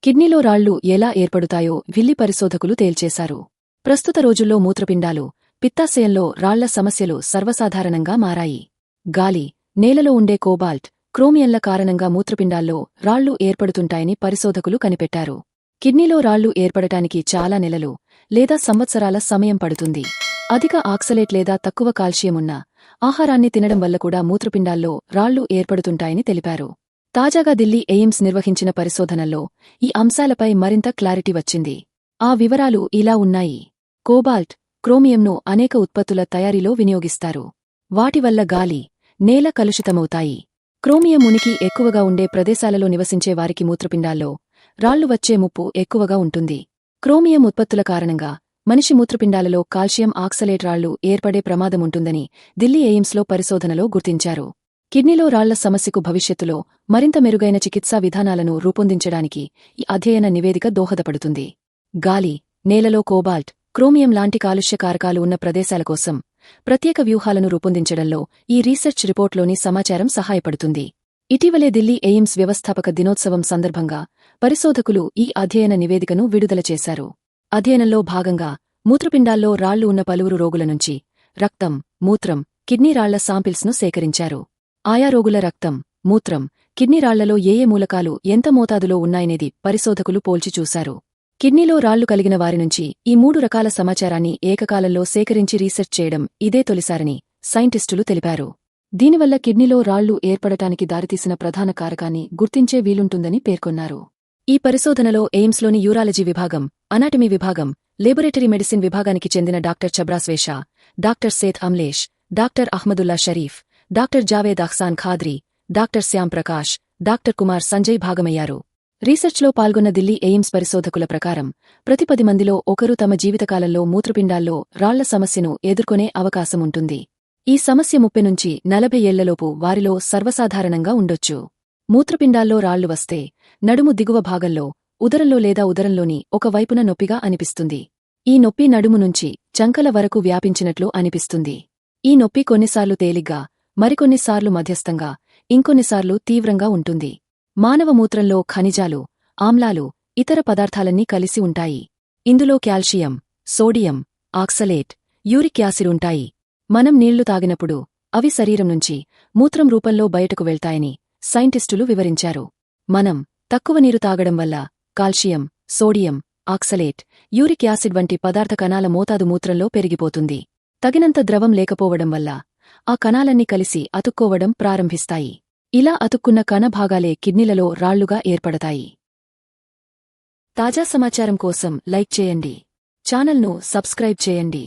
కిడ్నీలో రాళ్లు ఎలా ఏర్పడుతాయో విల్లి పరిశోధకులు తేల్చేశారు. ప్రస్తుత రోజుల్లో మూత్రపిండాలు, పిత్తాశయంలో రాళ్ల సమస్యలు సర్వసాధారణంగా మారాయి. గాలి, నేలలో ఉండే కోబాల్ట్, క్రోమియంల కారణంగా మూత్రపిండాల్లో రాళ్లు ఏర్పడుతుంటాయని పరిశోధకులు కనిపెట్టారు. కిడ్నీలో రాళ్లు ఏర్పడటానికి చాలా నెలలు లేదా సంవత్సరాల సమయం పడుతుంది. అధిక ఆక్సలేట్ లేదా తక్కువ కాల్షియం ఉన్న ఆహారాన్ని తినడం వల్ల కూడా మూత్రపిండాల్లో రాళ్లు ఏర్పడుతుంటాయని తెలిపారు. తాజాగా ఢిల్లీ ఎయిమ్స్ నిర్వహించిన పరిశోధనల్లో ఈ అంశాలపై మరింత క్లారిటీ వచ్చింది. ఆ వివరాలు ఇలా ఉన్నాయి. కోబాల్ట్, క్రోమియంను అనేక ఉత్పత్తుల తయారీలో వినియోగిస్తారు. వాటి వల్ల గాలి, నేల కలుషితమవుతాయి. క్రోమియం ఉనికి ఎక్కువగా ఉండే ప్రదేశాలలో నివసించే వారికి మూత్రపిండాల్లో రాళ్లు వచ్చే ముప్పు ఎక్కువగా ఉంటుంది. క్రోమియం ఉత్పత్తుల కారణంగా మనిషి మూత్రపిండాలలో కాల్షియం ఆక్సలేట్ రాళ్లు ఏర్పడే ప్రమాదముంటుందని ఢిల్లీ ఎయిమ్స్లో పరిశోధనలో గుర్తించారు. కిడ్నీలో రాళ్ల సమస్యకు భవిష్యత్తులో మరింత మెరుగైన చికిత్సా విధానాలను రూపొందించడానికి ఈ అధ్యయన నివేదిక దోహదపడుతుంది. గాలి, నేలలో కోబాల్ట్, క్రోమియం లాంటి కాలుష్య కారకాలు ఉన్న ప్రదేశాల కోసం ప్రత్యేక వ్యూహాలను రూపొందించడంలో ఈ రీసెర్చ్ రిపోర్ట్లోని సమాచారం సహాయపడుతుంది. ఇటీవలే ఢిల్లీ ఎయిమ్స్ వ్యవస్థాపక దినోత్సవం సందర్భంగా పరిశోధకులు ఈ అధ్యయన నివేదికను విడుదల చేశారు. అధ్యయనంలో భాగంగా మూత్రపిండాల్లో రాళ్లు ఉన్న పలువురు రోగుల నుంచి రక్తం, మూత్రం, కిడ్నీ రాళ్ల శాంపిల్స్ను సేకరించారు. ఆయా రోగుల రక్తం, మూత్రం, కిడ్నీ రాళ్లలో ఏ మూలకాలు ఎంత మోతాదులో ఉన్నాయనేది పరిశోధకులు పోల్చి చూశారు. కిడ్నీలో రాళ్లు కలిగిన వారి నుంచి ఈ 3 రకాల సమాచారాన్ని ఏకకాలంలో సేకరించి రీసెర్చ్ చేయడం ఇదే తొలిసారని సైంటిస్టులు తెలిపారు. దీనివల్ల కిడ్నీలో రాళ్లు ఏర్పడటానికి దారితీసిన ప్రధాన కారకాన్ని గుర్తించే వీలుంటుందని పేర్కొన్నారు. ఈ పరిశోధనలో ఎయిమ్స్లోని యూరాలజీ విభాగం, అనాటమీ విభాగం, లేబొరేటరీ మెడిసిన్ విభాగానికి చెందిన డాక్టర్ ఛబ్రాస్వేషా, doctor Seth Amlesh, doctor Ahmadullah Sharif, doctor Javed Ahsan Khadri, doctor Shyam Prakash, doctor Kumar Sanjay భాగమయ్యారు. రీసెర్చ్లో పాల్గొన్న ఢిల్లీ ఎయిమ్స్ పరిశోధకుల ప్రకారం ప్రతి 10 మందిలో ఒకరు తమ జీవితకాలంలో మూత్రపిండాల్లో రాళ్ల సమస్యను ఎదుర్కొనే అవకాశముంటుంది. ఈ సమస్య 30 నుంచి 40 ఏళ్లలోపు వారిలో సర్వసాధారణంగా ఉండొచ్చు. మూత్రపిండాల్లో రాళ్లు వస్తే నడుము దిగువ భాగంలో, ఉదరంలో లేదా ఉదరంలోని ఒక వైపున నొప్పిగా అనిపిస్తుంది. ఈ నొప్పి నడుము నుంచి చంకల వరకు వ్యాపించినట్లు అనిపిస్తుంది. ఈ నొప్పి కొన్నిసార్లు తేలిగ్గా, మరికొన్నిసార్లు మధ్యస్థంగా, ఇంకొన్నిసార్లు తీవ్రంగా ఉంటుంది. మానవ మూత్రంలో ఖనిజాలు, ఆమ్లాలు, ఇతర పదార్థాలన్నీ కలిసి ఉంటాయి. ఇందులో calcium, sodium, oxalate, uric acid ఉంటాయి. మనం నీళ్లు తాగినప్పుడు అవి శరీరం నుంచి మూత్రం రూపంలో బయటకు వెళ్తాయని సైంటిస్టులు వివరించారు. మనం తక్కువ నీరు తాగడం వల్ల calcium, sodium, oxalate, uric acid వంటి పదార్థ కణాల మోతాదు మూత్రంలో పెరిగిపోతుంది. తగినంత ద్రవం లేకపోవడం వల్ల ఆ కణాలన్నీ కలిసి అతుక్కోవడం ప్రారంభిస్తాయి. ఇలా అతుక్కున్న కణ భాగాలే కిడ్నీలలో రాళ్లుగా ఏర్పడతాయి. తాజా సమాచారం కోసం లైక్ చేయండి. ఛానల్ను సబ్స్క్రైబ్ చేయండి.